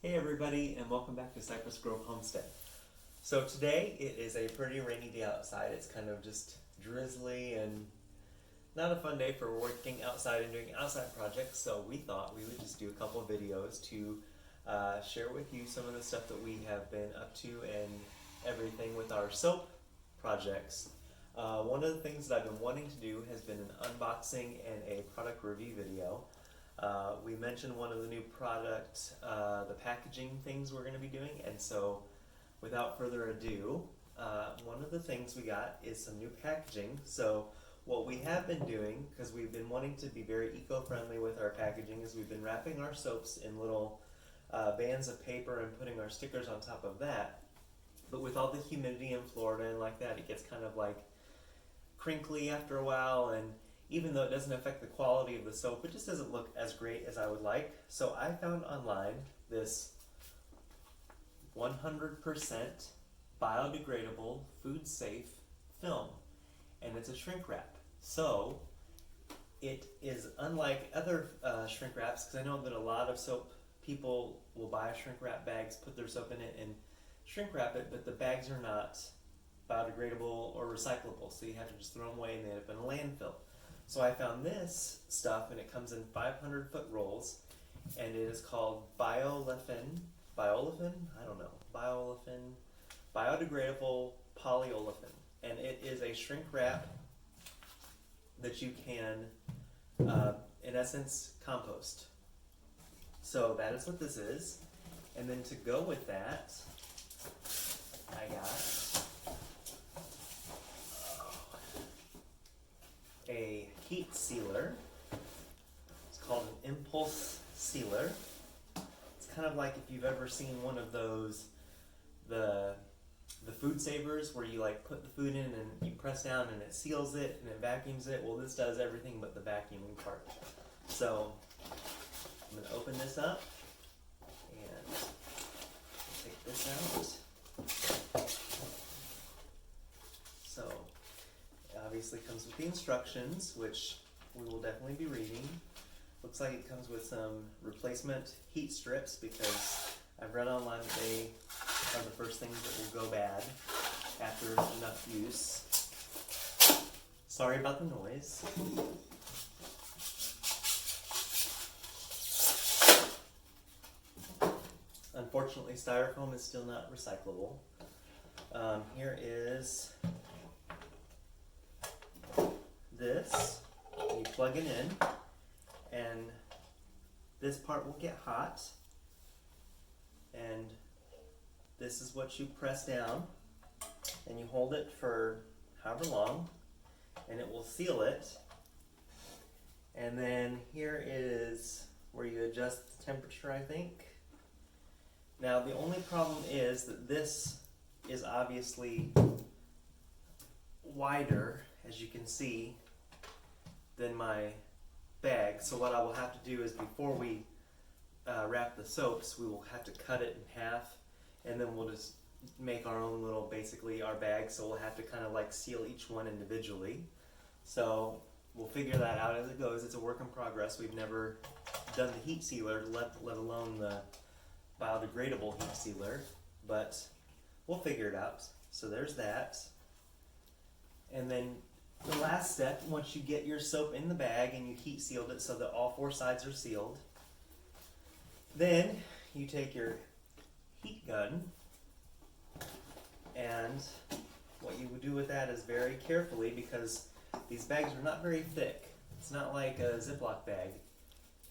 Hey everybody, and welcome back to Cypress Grove Homestead. So today it is a pretty rainy day outside. It's kind of just drizzly and not a fun day for working outside and doing outside projects, so we thought we would just do a couple of videos to share with you some of the stuff that we have been up to and everything with our soap projects. One of the things that I've been wanting to do has been an unboxing and a product review video. We mentioned one of the new product, the packaging things we're going to be doing, and so without further ado, one of the things we got is some new packaging. So what we have been doing, because we've been wanting to be very eco-friendly with our packaging, is we've been wrapping our soaps in little bands of paper and putting our stickers on top of that. But with all the humidity in Florida and like that, it gets kind of like crinkly after a while, and even though it doesn't affect the quality of the soap, it just doesn't look as great as I would like. So I found online this 100% biodegradable, food safe film, and it's a shrink wrap. So it is unlike other shrink wraps, because I know that a lot of soap people will buy shrink wrap bags, put their soap in it, and shrink wrap it, but the bags are not biodegradable or recyclable, so you have to just throw them away and they end up in a landfill. So I found this stuff, and it comes in 500-foot rolls, and it is called Biolefin, I don't know, Biolefin, biodegradable polyolefin, and it is a shrink wrap that you can, in essence, compost. So that is what this is, and then to go with that, I got a heat sealer. It's called an impulse sealer. It's kind of like if you've ever seen one of those, the food savers where you like put the food in and you press down and it seals it and it vacuums it. Well, this does everything but the vacuuming part. So I'm going to open this up and take this out. So it obviously comes with the instructions, which we will definitely be reading. Looks like it comes with some replacement heat strips, because I've read online that they are the first things that will go bad after enough use. Sorry about the noise. Unfortunately, styrofoam is still not recyclable. Here is this. You plug it in, and this part will get hot, and this is what you press down, and you hold it for however long, and it will seal it. And then here is where you adjust the temperature, I think. Now the only problem is that this is obviously wider, as you can see, than my bag. So what I will have to do is, before we wrap the soaps, we will have to cut it in half, and then we'll just make our own little, basically our bag. So we'll have to kind of like seal each one individually. So we'll figure that out as it goes. It's a work in progress. We've never done the heat sealer, let alone the biodegradable heat sealer, but we'll figure it out. So there's that. And then the last step, once you get your soap in the bag and you heat sealed it so that all four sides are sealed, then you take your heat gun, and what you would do with that is very carefully, because these bags are not very thick. It's not like a Ziploc bag.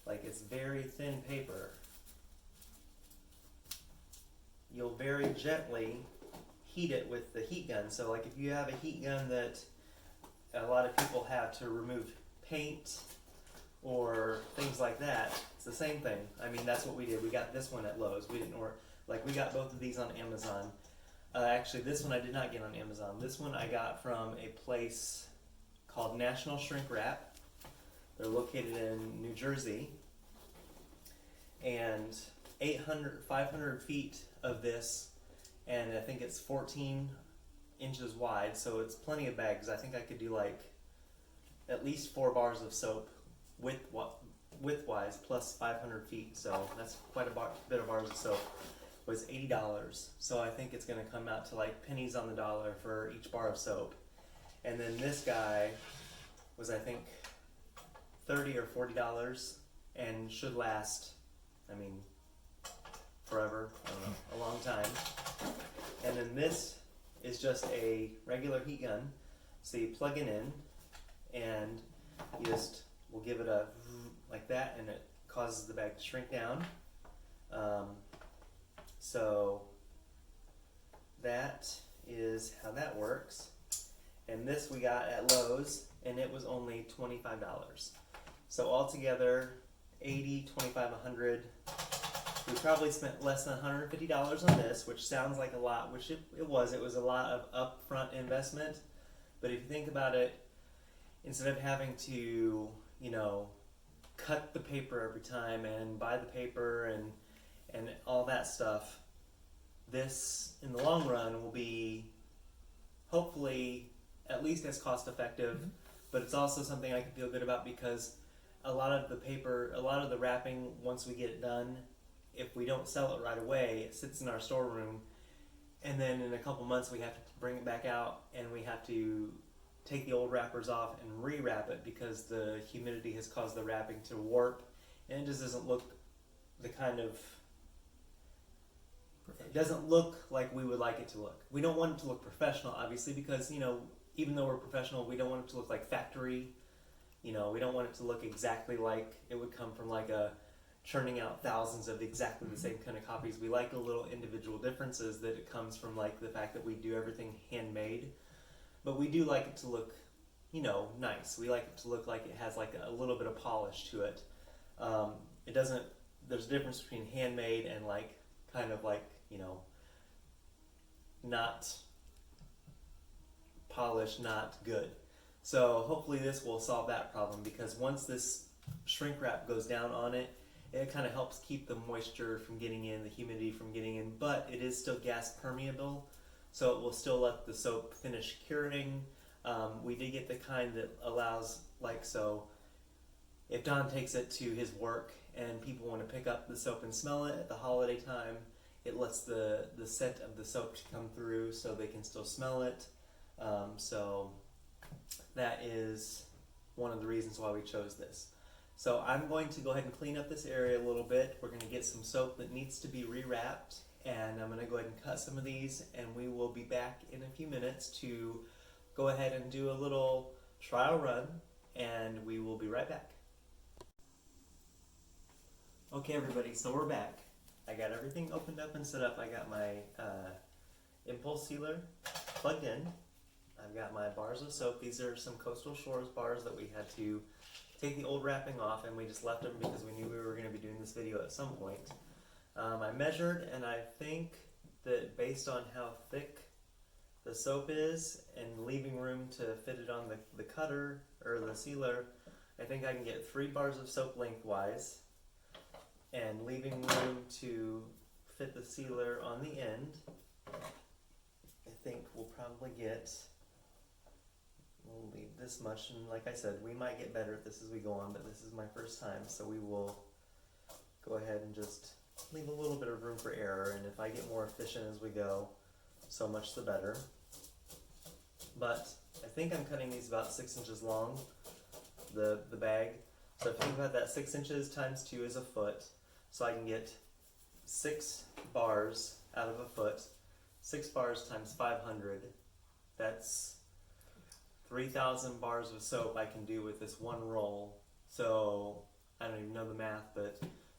Like, it's very thin paper. You'll very gently heat it with the heat gun. So like if you have a heat gun that a lot of people have to remove paint or things like that, it's the same thing. I mean, that's what we did. We got this one at Lowe's. We didn't order, like, we got both of these on Amazon. Actually, this one I did not get on Amazon. This one I got from a place called National Shrink Wrap. They're located in New Jersey. And 500 feet of this, and I think it's 14 inches wide, so it's plenty of bags. I think I could do like at least 4 bars of soap with width-wise, plus 500 feet, so that's quite a bit of bars of soap, was $80. So I think it's going to come out to like pennies on the dollar for each bar of soap. And then this guy was, I think, $30 or $40 and should last, I mean, forever, I don't know, a long time. And then this is just a regular heat gun. So you plug it in and you just will give it a like that, and it causes the bag to shrink down. So that is how that works. And this we got at Lowe's, and it was only $25. So altogether, $80, $25, $100. We probably spent less than $150 on this, which sounds like a lot, which it was. It was a lot of upfront investment. But if you think about it, instead of having to, you know, cut the paper every time and buy the paper and all that stuff, this in the long run will be hopefully at least as cost effective, but it's also something I can feel good about because a lot of the paper, a lot of the wrapping, once we get it done, if we don't sell it right away, it sits in our storeroom, and then in a couple months we have to bring it back out and we have to take the old wrappers off and re-wrap it because the humidity has caused the wrapping to warp, and it just doesn't look the kind of, it doesn't look like we would like it to look. We don't want it to look professional, obviously, because, you know, even though we're professional, we don't want it to look like factory. You know, we don't want it to look exactly like it would come from like a churning out thousands of exactly the same kind of copies. We like the little individual differences that it comes from, like the fact that we do everything handmade. But we do like it to look, you know, nice. We like it to look like it has like a little bit of polish to it. It doesn't, there's a difference between handmade and like kind of like, you know, not polished, not good. So hopefully this will solve that problem, because once this shrink wrap goes down on it, it kind of helps keep the moisture from getting in, the humidity from getting in, but it is still gas permeable, so it will still let the soap finish curing. We did get the kind that allows, like, so if Don takes it to his work and people want to pick up the soap and smell it at the holiday time, it lets the scent of the soap come through so they can still smell it. So that is one of the reasons why we chose this. So I'm going to go ahead and clean up this area a little bit. We're going to get some soap that needs to be rewrapped, and I'm going to go ahead and cut some of these, and we will be back in a few minutes to go ahead and do a little trial run, and we will be right back. Okay everybody, so we're back. I got everything opened up and set up. I got my impulse sealer plugged in. I've got my bars of soap. These are some Coastal Shores bars that we had to take the old wrapping off, and we just left them because we knew we were going to be doing this video at some point. I measured, and I think that based on how thick the soap is and leaving room to fit it on the cutter or the sealer, I think I can get 3 bars of soap lengthwise, and leaving room to fit the sealer on the end. I think we'll probably get, we'll leave this much, and like I said, we might get better at this as we go on, but this is my first time, so we will go ahead and just leave a little bit of room for error, and if I get more efficient as we go, so much the better. But I think I'm cutting these about 6 inches long, the bag. So if you think about that, 6 inches times 2 is a foot, so I can get 6 bars out of a foot. 6 bars times 500, that's 3,000 bars of soap I can do with this one roll. So I don't even know the math, but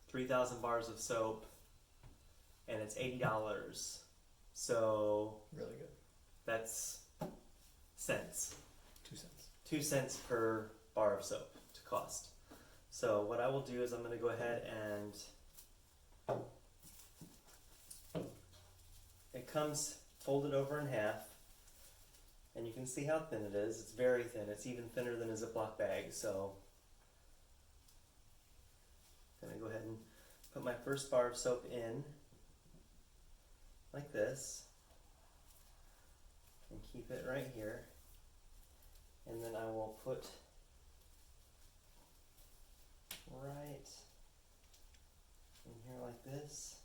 3,000 bars of soap, and it's $80. So Really good. that's cents. 2 cents. 2 cents per bar of soap to cost. So what I will do is I'm going to go ahead and it comes folded over in half, and you can see how thin it is. It's very thin. It's even thinner than a Ziploc bag. So I'm going to go ahead and put my first bar of soap in like this and keep it right here, and then I will put right in here like this.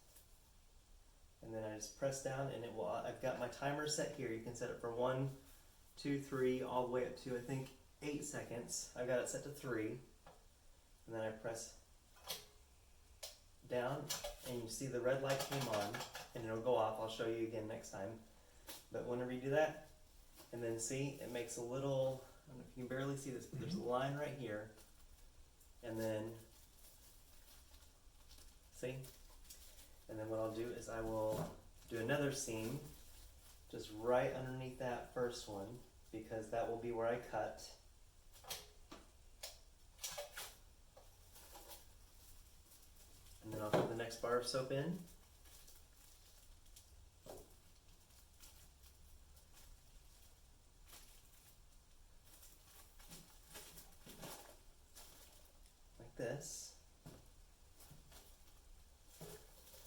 And then I just press down and it will, I've got my timer set here. You can set it for 1, 2, 3, all the way up to I think 8 seconds. I've got it set to 3. And then I press down and you see the red light came on and it'll go off. I'll show you again next time. But whenever you do that, and then see, it makes a little, I don't know if you can barely see this, but there's a line right here. And then, see? And then what I'll do is I will do another seam just right underneath that first one, because that will be where I cut. And then I'll put the next bar of soap in. Like this.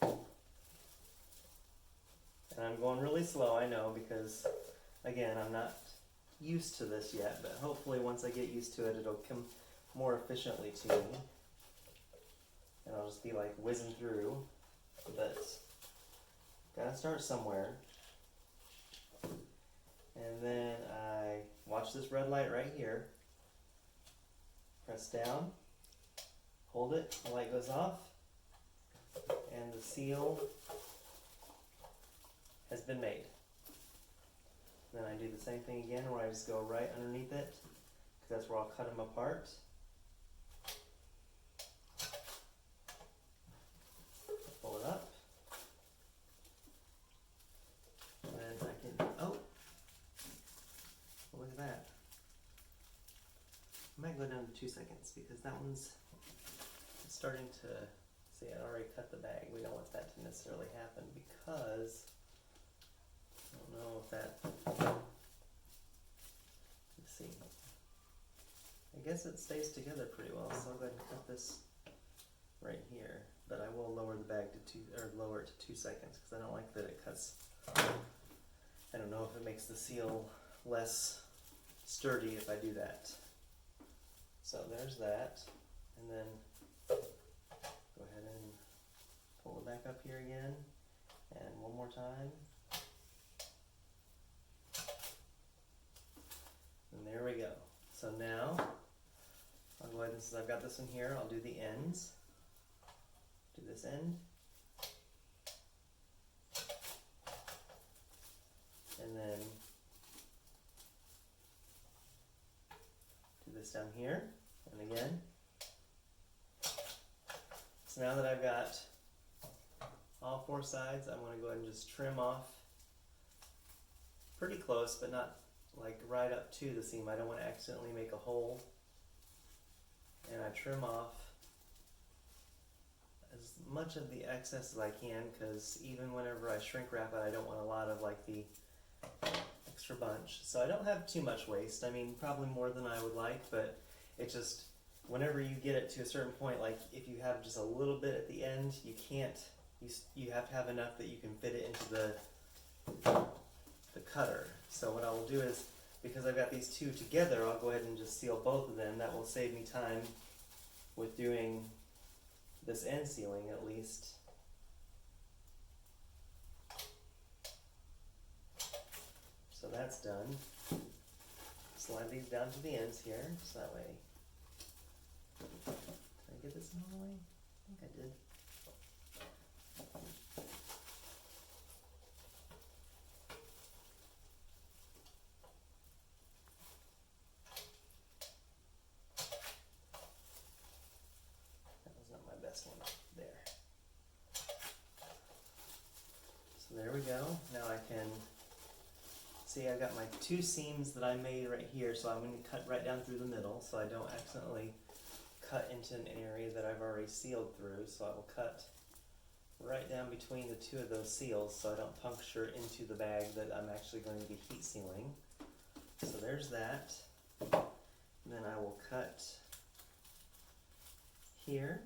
And I'm going really slow, I know, because again, I'm not used to this yet, but hopefully once I get used to it, it'll come more efficiently to me. And I'll just be like whizzing through, but gotta start somewhere. And then I watch this red light right here, press down, hold it, the light goes off, and the seal has been made. Then I do the same thing again where I just go right underneath it, because that's where I'll cut them apart. Pull it up. And I can, oh, look at that. I might go down to 2 seconds because that one's starting to, see, I already cut the bag. We don't want that to necessarily happen because I don't know if that, let's see. I guess it stays together pretty well, so I'll go ahead and cut this right here. But I will lower the bag to lower it to 2 seconds because I don't like that it cuts. I don't know if it makes the seal less sturdy if I do that. So there's that, and then go ahead and pull it back up here again, and one more time. And there we go. So now, I'll go ahead and, since I've got this one here, I'll do the ends. Do this end. And then do this down here, and again. So now that I've got all 4 sides, I'm going to go ahead and just trim off pretty close, but not like right up to the seam. I don't want to accidentally make a hole. And I trim off as much of the excess as I can, because even whenever I shrink wrap it, I don't want a lot of like the extra bunch. So I don't have too much waste. I mean, probably more than I would like, but it just, whenever you get it to a certain point, like if you have just a little bit at the end, you can't, you have to have enough that you can fit it into the cutter. So what I will do is, because I've got these two together, I'll go ahead and just seal both of them. That will save me time with doing this end sealing at least. So that's done. Slide these down to the ends here, so that way. Did I get this in all the way? I think I did. That was not my best one. There. So there we go. Now I can see I've got my 2 seams that I made right here, so I'm going to cut right down through the middle so I don't accidentally cut into an area that I've already sealed through. So I will cut right down between the 2 of those seals so I don't puncture into the bag that I'm actually going to be heat sealing. So there's that. And then I will cut here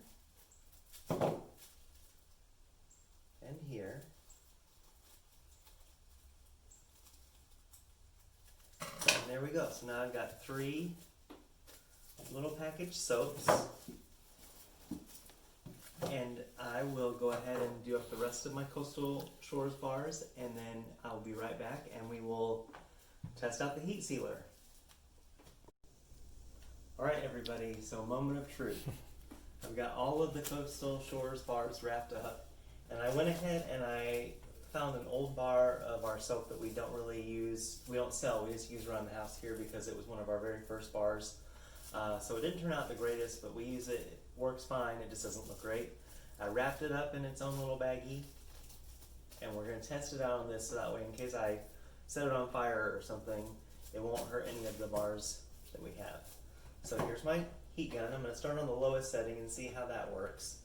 and here. And there we go. So now I've got 3 little package soaps. and I will go ahead and do up the rest of my Coastal Shores bars, and then I'll be right back and we will test out the heat sealer. Alright everybody, so moment of truth. I've got all of the Coastal Shores bars wrapped up, and I went ahead and I found an old bar of our soap that we don't really use, we don't sell, we just use around the house here because it was one of our very first bars. So it didn't turn out the greatest, but we use it, it works fine, it just doesn't look great. I wrapped it up in its own little baggie, and we're going to test it out on this so that way in case I set it on fire or something, it won't hurt any of the bars that we have. So here's my heat gun. I'm going to start on the lowest setting and see how that works.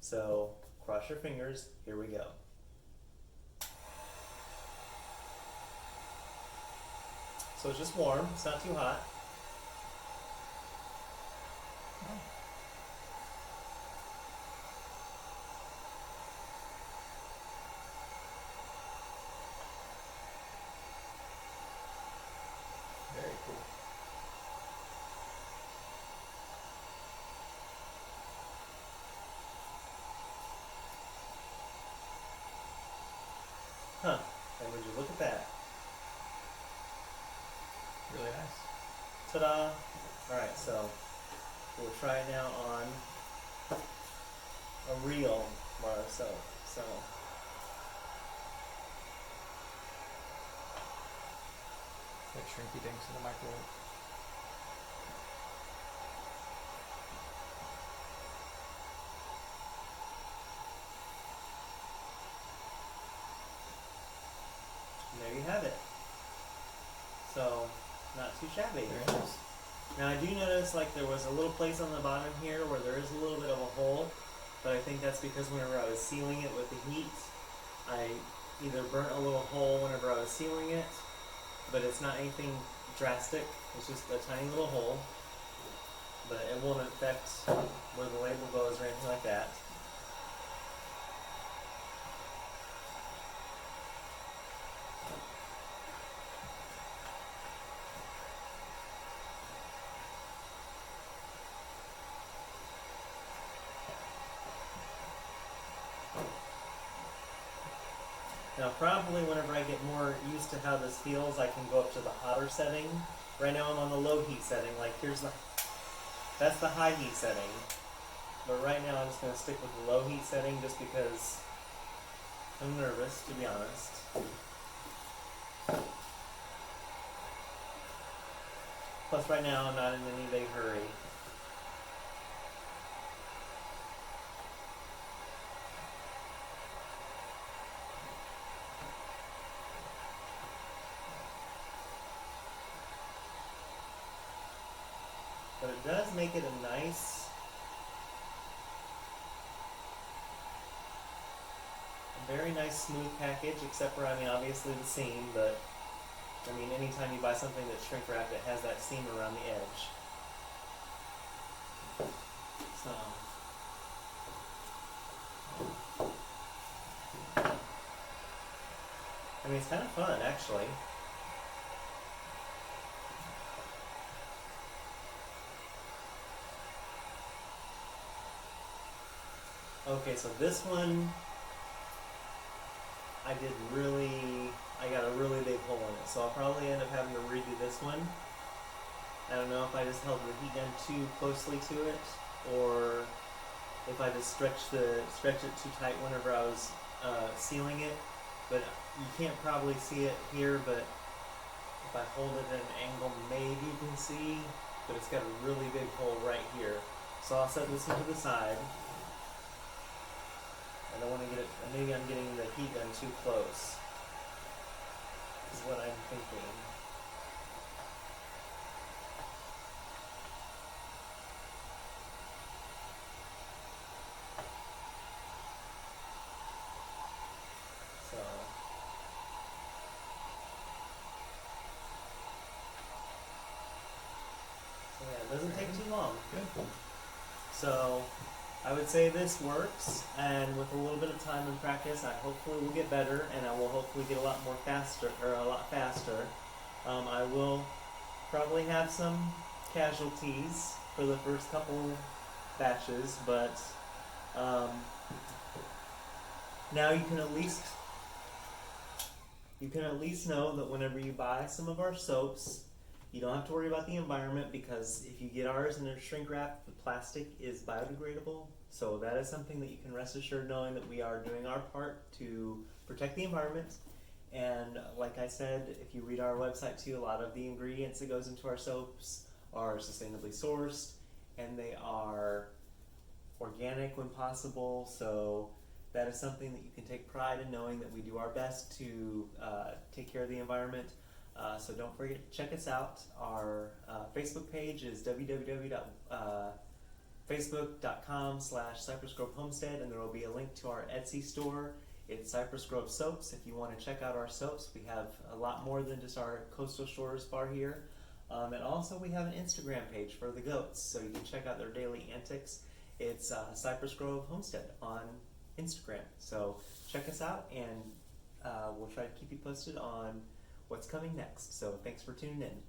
So cross your fingers, here we go. So it's just warm, it's not too hot. Very cool. Huh, and would you look at that? Really nice. Ta-da! Alright, so we'll try it now on a real bar of soap. So Like shrinky dinks in the microwave. there you have it. So not too shabby. Very nice. Now I do notice like there was a little place on the bottom here where there is a little bit of a hole, but I think that's because whenever I was sealing it with the heat, I either burnt a little hole whenever I was sealing it, but it's not anything drastic, it's just a tiny little hole, but it won't affect where the label goes or anything like that. Now probably whenever I get more used to how this feels, I can go up to the hotter setting. Right now I'm on the low heat setting, like that's the high heat setting. But right now I'm just going to stick with the low heat setting just because I'm nervous, to be honest. Plus right now I'm not in any big hurry. But it does make it a very nice smooth package, except for, I mean, obviously the seam, but, I mean, anytime you buy something that's shrink wrapped, it has that seam around the edge. So, I mean, it's kind of fun, actually. Okay, so this one, I got a really big hole in it, so I'll probably end up having to redo this one. I don't know if I just held the heat gun too closely to it, or if I just stretched it too tight whenever I was sealing it. But you can't probably see it here, but if I hold it at an angle, maybe you can see, but it's got a really big hole right here. So I'll set this one to the side. I don't want to get it, maybe I'm getting the heat gun too close, is what I'm thinking. So, yeah, it doesn't take too long. Good. So I would say this works, and with a little bit of time and practice, I hopefully will get better, and I will hopefully get a lot faster. I will probably have some casualties for the first couple batches, but Now you can at least know that whenever you buy some of our soaps, you don't have to worry about the environment, because if you get ours in a shrink wrap, the plastic is biodegradable. So that is something that you can rest assured, knowing that we are doing our part to protect the environment. And like I said, if you read our website too, a lot of the ingredients that goes into our soaps are sustainably sourced, and they are organic when possible. So that is something that you can take pride in, knowing that we do our best to take care of the environment. So don't forget to check us out. Our Facebook page is www.facebook.com/Cypress Grove Homestead, and there will be a link to our Etsy store. It's Cypress Grove Soaps. If you want to check out our soaps, we have a lot more than just our Coastal Shores bar here. And also we have an Instagram page for the goats, so you can check out their daily antics. It's Cypress Grove Homestead on Instagram. So check us out, and we'll try to keep you posted on what's coming next. So thanks for tuning in.